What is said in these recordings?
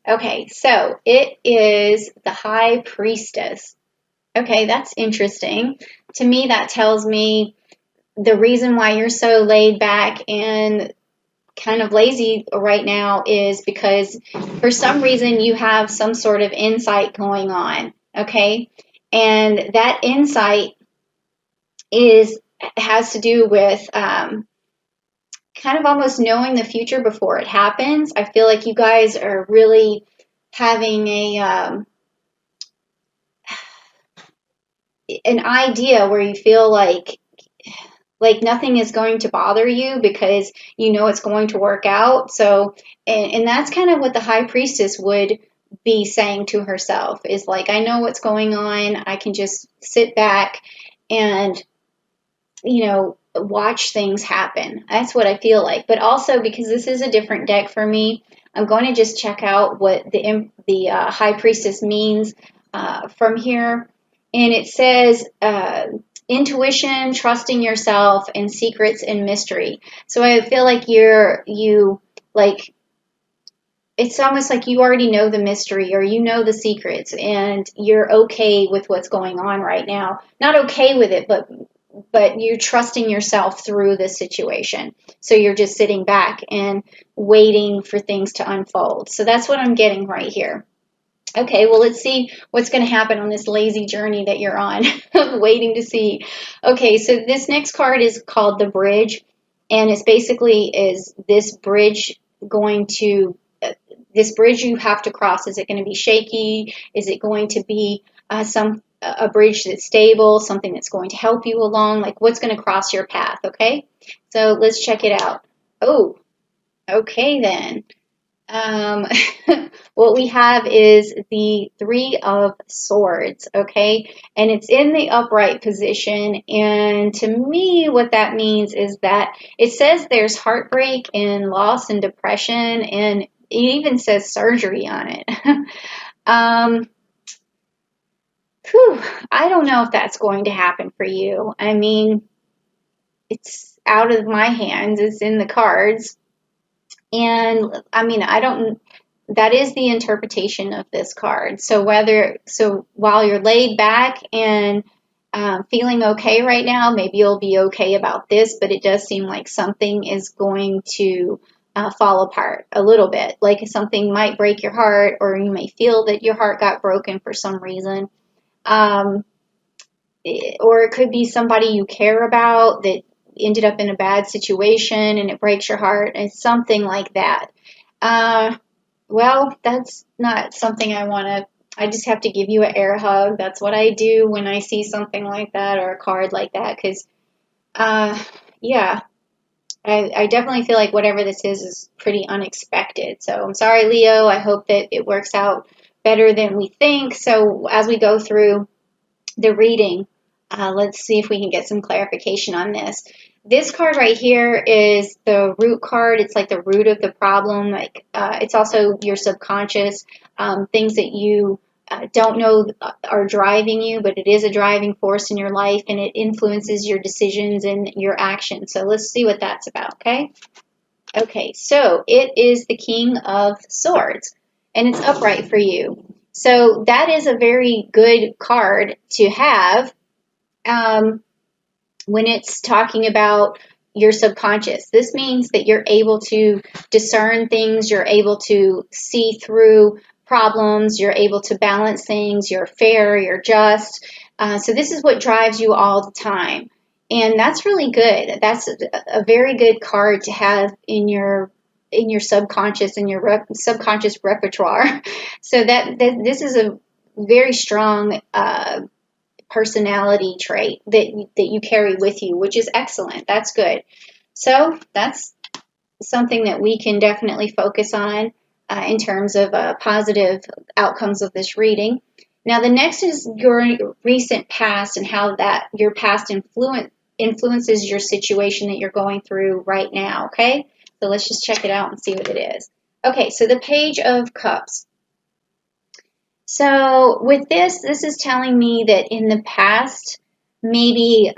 Okay, so it is the High Priestess. Okay, that's interesting. To me, that tells me the reason why you're so laid back and kind of lazy right now is because for some reason you have some sort of insight going on. Okay, and that insight is has to do with kind of almost knowing the future before it happens. I feel like you guys are really having an idea where you feel like nothing is going to bother you because you know it's going to work out. So, and that's kind of what the high priestess would be saying to herself is like, I know what's going on. I can just sit back and, watch things happen. That's what I feel like. But also because this is a different deck for me, I'm going to just check out what the high priestess means from here. And it says, intuition, trusting yourself, and secrets and mystery. So I feel like like it's almost like you already know the mystery or you know the secrets and you're okay with what's going on right now. Not okay with it, but you're trusting yourself through this situation. So you're just sitting back and waiting for things to unfold. So that's what I'm getting right here. Okay, well, let's see what's going to happen on this lazy journey that you're on. Waiting to see. Okay, so this next card is called the Bridge, and it's basically is this bridge going to this bridge you have to cross. Is it going to be shaky? Is it going to be a bridge that's stable, something that's going to help you along? Like what's going to cross your path? Okay, so let's check it out. Oh, okay then. Um, what we have is the Three of Swords, okay? And it's in the upright position. And to me, what that means is that it says there's heartbreak and loss and depression, and it even says surgery on it. um, Whew, I don't know if that's going to happen for you. I mean, it's out of my hands, it's in the cards. And I mean, I don't, that is the interpretation of this card. So while you're laid back and feeling okay right now, maybe you'll be okay about this, but it does seem like something is going to fall apart a little bit. Like something might break your heart, or you may feel that your heart got broken for some reason. Um, or it could be somebody you care about that ended up in a bad situation and it breaks your heart. It's something like that. Well, that's not something I just have to give you an air hug. That's what I do when I see something like that or a card like that. Because, yeah, I definitely feel like whatever this is pretty unexpected. So I'm sorry, Leo. I hope that it works out better than we think. So as we go through the reading, let's see if we can get some clarification on this. This card right here is the root card. It's like the root of the problem. Like it's also your subconscious, things that you don't know are driving you, but it is a driving force in your life, and it influences your decisions and your actions. So let's see what that's about, okay? Okay, so it is the King of Swords, and it's upright for you. So that is a very good card to have when it's talking about your subconscious. This means that you're able to discern things, you're able to see through problems, you're able to balance things, you're fair, you're just. So this is what drives you all the time. And that's really good. That's a very good card to have in your subconscious, in your subconscious repertoire. So that this is a very strong personality trait that you carry with you, which is excellent. That's good. So that's something that we can definitely focus on in terms of positive outcomes of this reading. Now, the next is your recent past and how that your past influences your situation that you're going through right now, okay? So let's just check it out and see what it is. Okay, so the Page of Cups. So with this is telling me that in the past, maybe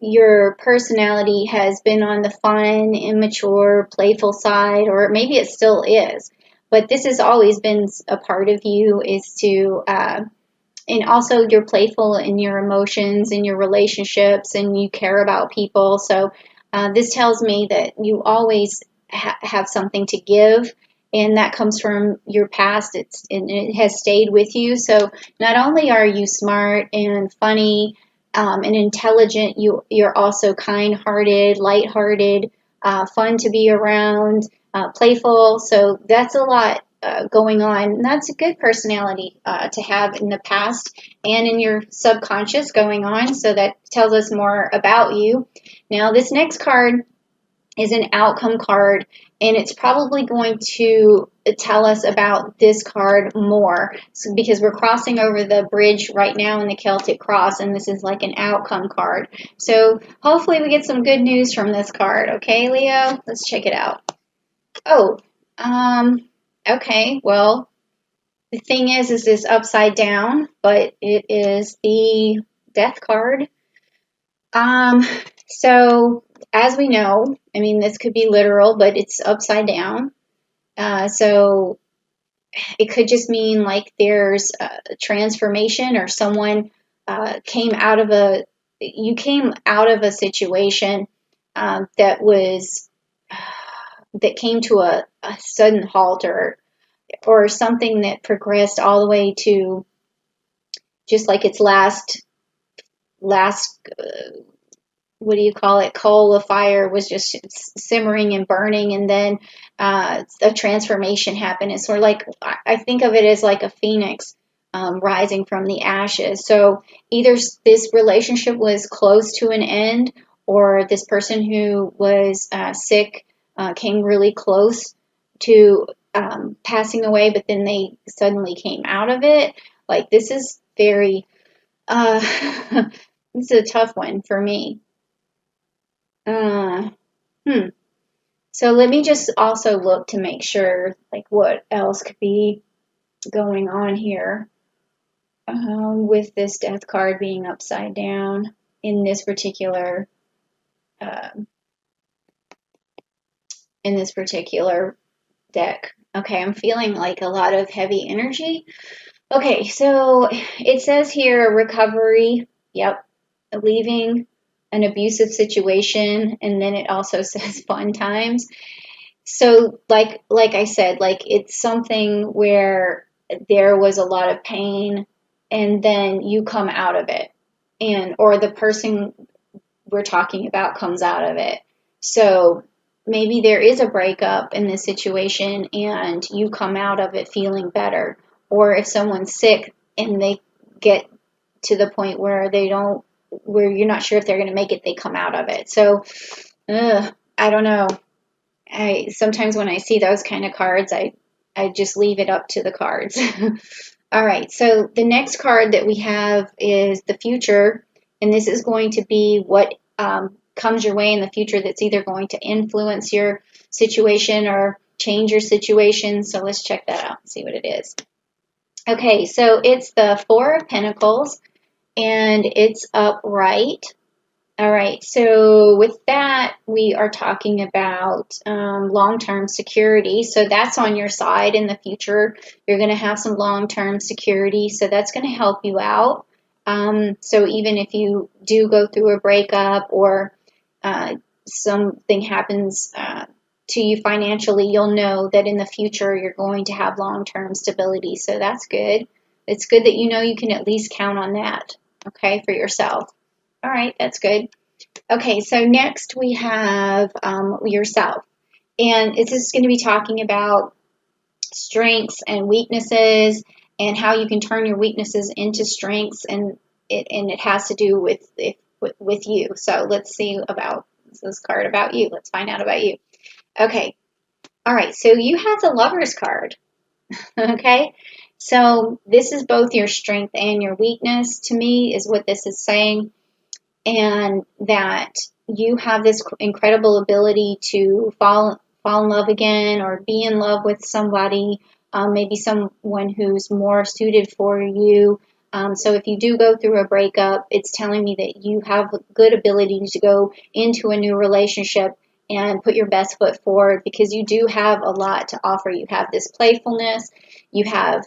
your personality has been on the fun, immature, playful side, or maybe it still is. but this has always been a part of you, is to and also you're playful in your emotions and your relationships, and you care about people. So this tells me that you always have something to give, and that comes from your past. And it has stayed with you. So not only are you smart and funny and intelligent, you're also kind-hearted, light-hearted, fun to be around, playful. So that's a lot going on. And that's a good personality to have in the past and in your subconscious going on. So that tells us more about you. Now, this next card is an outcome card, and it's probably going to tell us about this card more, because we're crossing over the bridge right now in the Celtic Cross, and this is like an outcome card. So hopefully we get some good news from this card. Okay, Leo, let's check it out. Oh, okay, well, the thing is this upside down, but it is the Death card. So as we know, I mean, this could be literal, but it's upside down. So it could just mean like there's a transformation, or someone you came out of a situation that was, that came to a sudden halt, or something that progressed all the way to just like its last what do you call it, coal of fire was just simmering and burning, and then a transformation happened. It's sort of like, I think of it as like a phoenix rising from the ashes. So either this relationship was close to an end, or this person who was sick came really close to passing away, but then they suddenly came out of it. Like, this is very this is a tough one for me. Uh, hmm. So let me just also look to make sure, like, what else could be going on here with this Death card being upside down in this particular uh, deck. Okay, I'm feeling like a lot of heavy energy. Okay, so it says here recovery. Yep, leaving an abusive situation, and then it also says fun times. So like I said, like, it's something where there was a lot of pain, and then you come out of it, and or the person we're talking about comes out of it. So maybe there is a breakup in this situation, and you come out of it feeling better. Or if someone's sick and they get to the point where where you're not sure if they're going to make it, they come out of it. So I don't know. Sometimes when I see those kind of cards, I just leave it up to the cards. All right, so the next card that we have is the future, and this is going to be what comes your way in the future that's either going to influence your situation or change your situation. So let's check that out and see what it is. Okay, so it's the Four of Pentacles, and it's upright. All right, so with that, we are talking about long-term security. So that's on your side in the future. You're going to have some long-term security, so that's going to help you out. So even if you do go through a breakup, or something happens to you financially, you'll know that in the future you're going to have long-term stability. So that's good. It's good that you know you can at least count on that, okay, for yourself. All right, that's good. Okay, so next we have yourself. And it's just going to be talking about strengths and weaknesses, and how you can turn your weaknesses into strengths, and it has to do with you. So let's see about this card about you. Let's find out about you. Okay. All right, so you have the Lover's card. Okay? So this is both your strength and your weakness, to me, is what this is saying. And that you have this incredible ability to fall in love again, or be in love with somebody, maybe someone who's more suited for you. So if you do go through a breakup, it's telling me that you have a good ability to go into a new relationship and put your best foot forward, because you do have a lot to offer. You have this playfulness, you have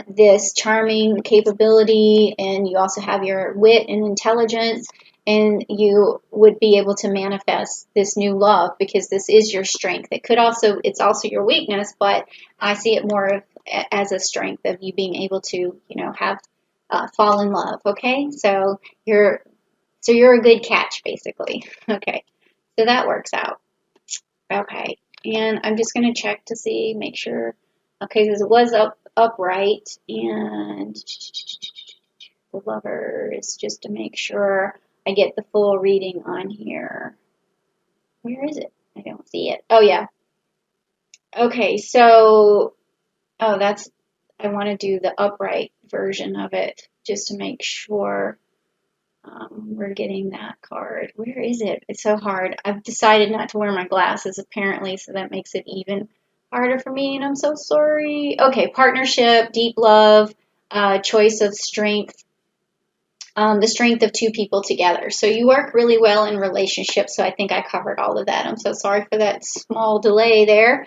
this charming capability, and you also have your wit and intelligence, and you would be able to manifest this new love, because this is your strength. It's also your weakness, but I see it more of, as a strength of you being able to, have fall in love. Okay, so you're a good catch, basically. Okay, so that works out. Okay, and I'm just going to check to see, make sure. Okay, because it was upright, and the lovers, just to make sure I get the full reading on here. Where is it? I don't see it. Oh, yeah. Okay, so, I want to do the upright version of it, just to make sure we're getting that card. Where is it? It's so hard. I've decided not to wear my glasses, apparently, so that makes it even harder for me, and I'm so sorry. Okay, partnership, deep love, choice of strength, the strength of two people together. So you work really well in relationships, so I think I covered all of that. I'm so sorry for that small delay there.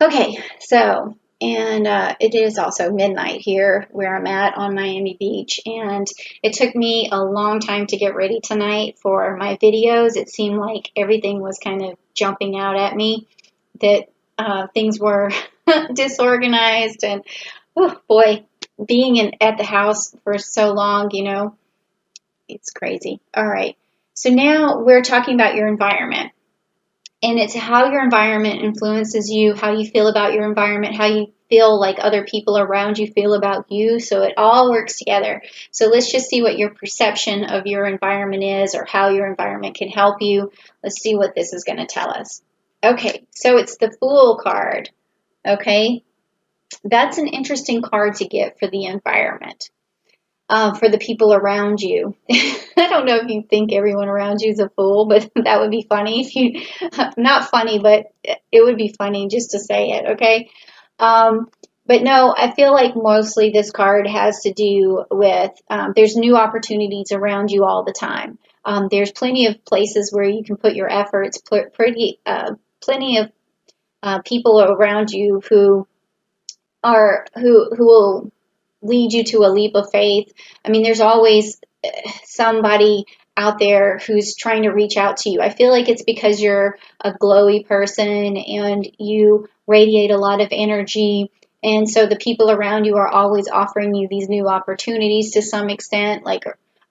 Okay, so, and it is also midnight here where I'm at on Miami Beach, and it took me a long time to get ready tonight for my videos. It seemed like everything was kind of jumping out at me, that things were disorganized, and oh boy, being at the house for so long, it's crazy. All right, so now we're talking about your environment. And it's how your environment influences you, how you feel about your environment, how you feel like other people around you feel about you. So it all works together. So let's just see what your perception of your environment is, or how your environment can help you. Let's see what this is going to tell us. Okay, so it's the Fool card. Okay, that's an interesting card to get for the environment. For the people around you. I don't know if you think everyone around you is a fool, but that would be funny if you, not funny, but it would be funny just to say it, okay? But no, I feel like mostly this card has to do with, there's new opportunities around you all the time. There's plenty of places where you can put your efforts, plenty of people around you who will lead you to a leap of faith. I mean, there's always somebody out there who's trying to reach out to you. I feel like it's because you're a glowy person and you radiate a lot of energy. And so the people around you are always offering you these new opportunities to some extent,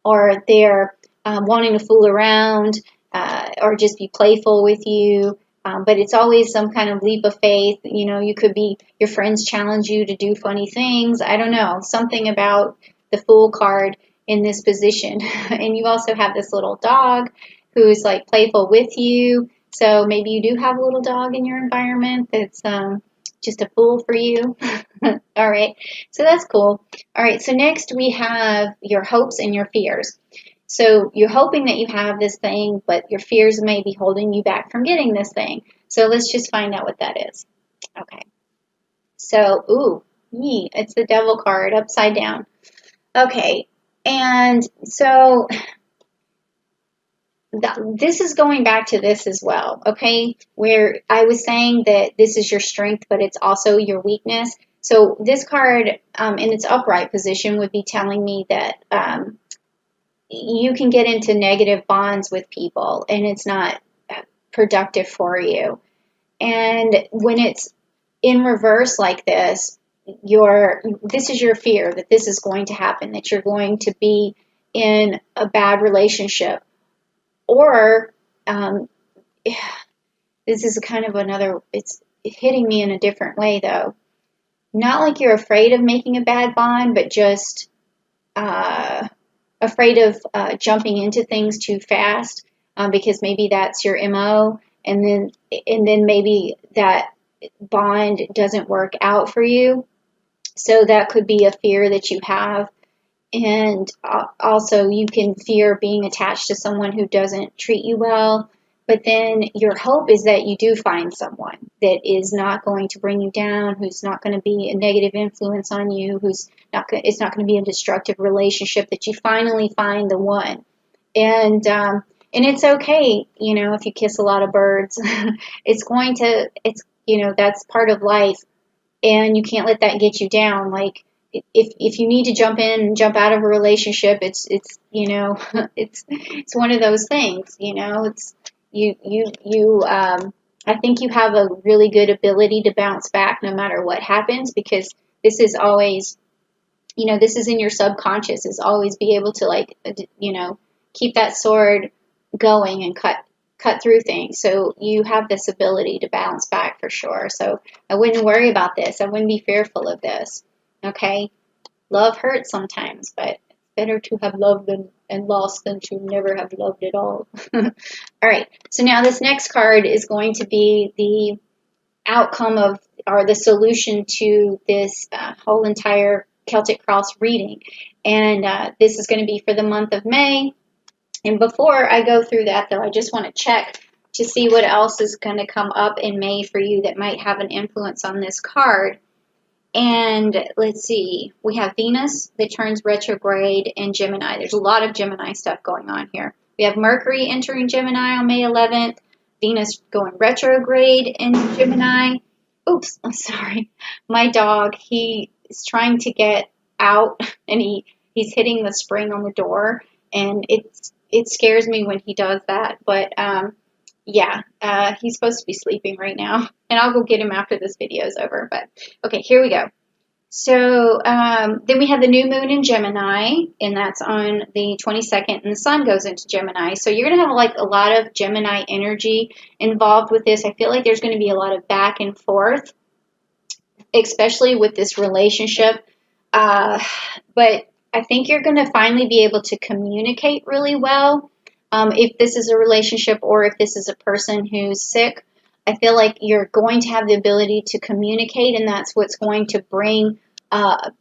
or they're wanting to fool around, or just be playful with you. But it's always some kind of leap of faith. You could be, your friends challenge you to do funny things. I don't know, something about the Fool card in this position. And you also have this little dog who's like playful with you. So maybe you do have a little dog in your environment that's just a fool for you. All right, so that's cool. All right, so next we have your hopes and your fears. So you're hoping that you have this thing, but your fears may be holding you back from getting this thing. So let's just find out what that is. Okay. So, it's the Devil card upside down. Okay. And so this is going back to this as well, okay? Where I was saying that this is your strength, but it's also your weakness. So this card in its upright position would be telling me that you can get into negative bonds with people, and it's not productive for you. And when it's in reverse like this, this is your fear that this is going to happen, that you're going to be in a bad relationship. Or this is kind of it's hitting me in a different way though. Not like you're afraid of making a bad bond, but just afraid of jumping into things too fast, because maybe that's your MO, and then maybe that bond doesn't work out for you. So that could be a fear that you have. And also you can fear being attached to someone who doesn't treat you well. But then your hope is that you do find someone that is not going to bring you down, who's not going to be a negative influence on you, it's not going to be a destructive relationship, that you finally find the one. And And it's okay, if you kiss a lot of birds. That's part of life, and you can't let that get you down. Like, if you need to jump in and jump out of a relationship, it's one of those things. It's I think you have a really good ability to bounce back no matter what happens, because this is always, this is in your subconscious, is always be able to, like, keep that sword going and cut through things. So you have this ability to bounce back for sure. So I wouldn't worry about this. I wouldn't be fearful of this. Okay? Love hurts sometimes, but it's better to have loved and lost than to never have loved at all. All right. So now this next card is going to be the outcome of, or the solution to this whole entire Celtic Cross reading. And this is going to be for the month of May. And before I go through that, though, I just want to check to see what else is going to come up in May for you that might have an influence on this card. And let's see, we have Venus that turns retrograde in Gemini. There's a lot of Gemini stuff going on here. We have Mercury entering Gemini on May 11th, Venus going retrograde in Gemini. Oops, I'm sorry. My dog, he is trying to get out, and he's hitting the spring on the door, and it scares me when he does that. But yeah, he's supposed to be sleeping right now, and I'll go get him after this video is over. But okay, here we go. So then we have the new moon in Gemini, and that's on the 22nd, and the sun goes into Gemini. So you're going to have like a lot of Gemini energy involved with this. I feel like there's going to be a lot of back and forth, especially with this relationship. But I think you're going to finally be able to communicate really well. If this is a relationship or if this is a person who's sick, I feel like you're going to have the ability to communicate, and that's what's going to bring out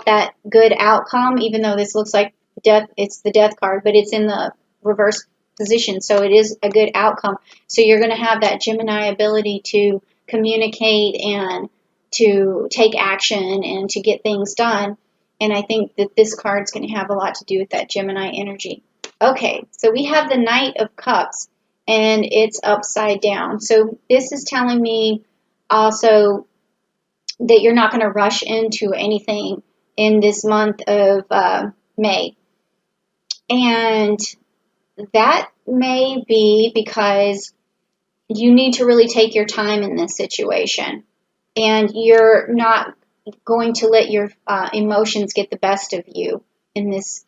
that good outcome, even though this looks like death. It's the death card, but it's in the reverse position, so it is a good outcome. So you're going to have that Gemini ability to communicate and to take action and to get things done. And I think that this card's going to have a lot to do with that Gemini energy. Okay, so we have the Knight of Cups, and it's upside down. So this is telling me also that you're not going to rush into anything in this month of May. And that may be because you need to really take your time in this situation. And you're not going to let your emotions get the best of you in this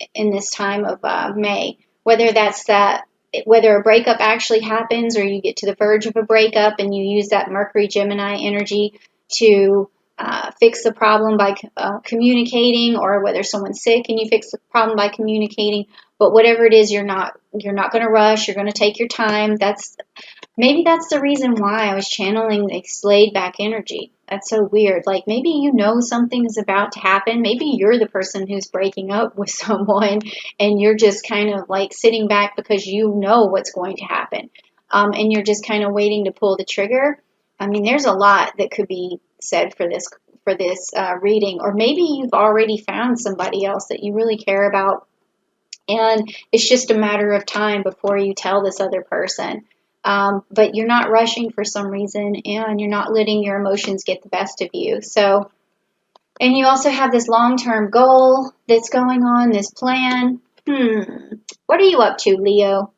time of May. Whether a breakup actually happens, or you get to the verge of a breakup and you use that Mercury Gemini energy to fix the problem by communicating, or whether someone's sick and you fix the problem by communicating. But whatever it is, you're not going to rush. You're going to take your time. Maybe that's the reason why I was channeling this laid back energy. That's so weird. Like, maybe something is about to happen. Maybe you're the person who's breaking up with someone, and you're just kind of like sitting back because you know what's going to happen. And you're just kind of waiting to pull the trigger. I mean, there's a lot that could be said for this reading. Or maybe you've already found somebody else that you really care about, and it's just a matter of time before you tell this other person. But you're not rushing for some reason, and you're not letting your emotions get the best of you. So, and you also have this long-term goal that's going on, this plan. What are you up to, Leo?